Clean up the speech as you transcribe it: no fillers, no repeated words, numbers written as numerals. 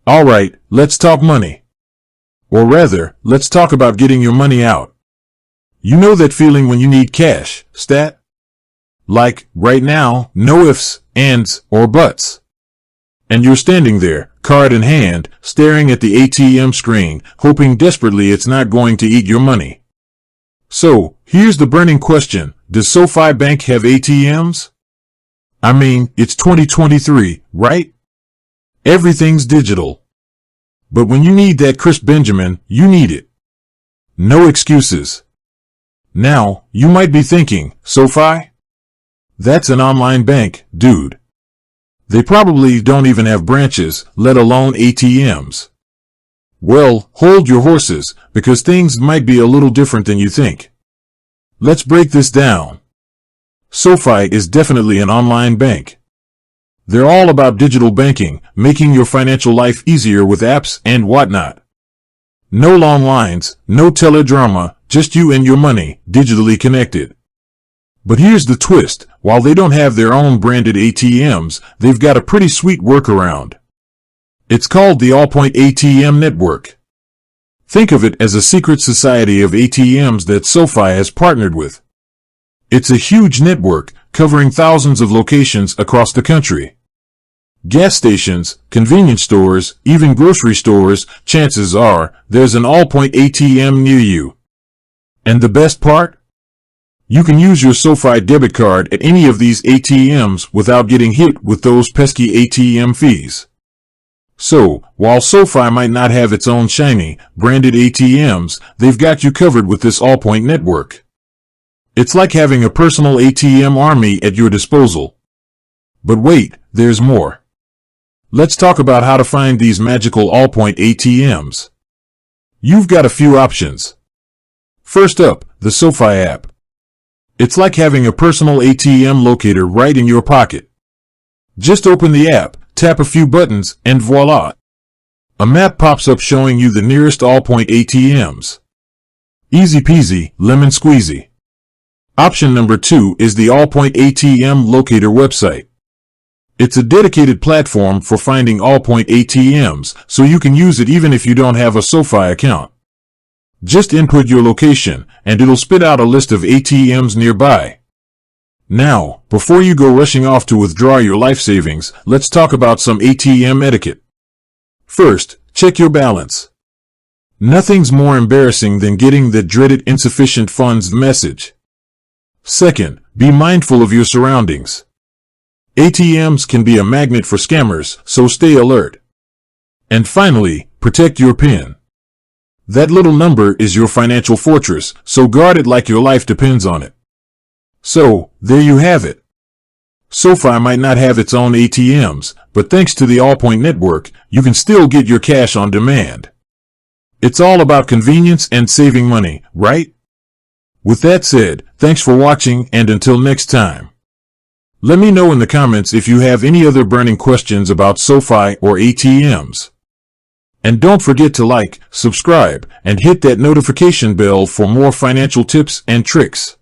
Alright, let's talk money. Or rather, let's talk about getting your money out. You know that feeling when you need cash, stat? Like, right now, no ifs, ands, or buts. And you're standing there, card in hand, staring at the ATM screen, hoping desperately it's not going to eat your money. So, here's the burning question. Does Sofi Bank have ATMs? I mean, it's 2023, right? Everything's digital. But when you need that crisp Benjamin, you need it. No excuses. Now, you might be thinking, Sofi? That's an online bank, dude. They probably don't even have branches, let alone ATMs. Well, hold your horses, because things might be a little different than you think. Let's break this down. Sofi is definitely an online bank. They're all about digital banking, making your financial life easier with apps and whatnot. No long lines, no teledrama, just you and your money, digitally connected. But here's the twist. While they don't have their own branded ATMs, they've got a pretty sweet workaround. It's called the Allpoint ATM Network. Think of it as a secret society of ATMs that Sofi has partnered with. It's a huge network covering thousands of locations across the country. Gas stations, convenience stores, even grocery stores, chances are there's an Allpoint ATM near you. And the best part? You can use your Sofi debit card at any of these ATMs without getting hit with those pesky ATM fees. So, while Sofi might not have its own shiny, branded ATMs, they've got you covered with this Allpoint network. It's like having a personal ATM army at your disposal. But wait, there's more. Let's talk about how to find these magical Allpoint ATMs. You've got a few options. First up, the Sofi app. It's like having a personal ATM locator right in your pocket. Just open the app, tap a few buttons, and voila! A map pops up showing you the nearest Allpoint ATMs. Easy peasy, lemon squeezy. Option number 2 is the Allpoint ATM Locator website. It's a dedicated platform for finding Allpoint ATMs, so you can use it even if you don't have a Sofi account. Just input your location, and it'll spit out a list of ATMs nearby. Now, before you go rushing off to withdraw your life savings, let's talk about some ATM etiquette. First, check your balance. Nothing's more embarrassing than getting that dreaded insufficient funds message. Second, be mindful of your surroundings. ATMs can be a magnet for scammers, so stay alert. And finally, protect your PIN. That little number is your financial fortress, so guard it like your life depends on it. So, there you have it. Sofi might not have its own ATMs, but thanks to the Allpoint network, you can still get your cash on demand. It's all about convenience and saving money, right? With that said, thanks for watching, and until next time. Let me know in the comments if you have any other burning questions about Sofi or ATMs. And don't forget to like, subscribe, and hit that notification bell for more financial tips and tricks.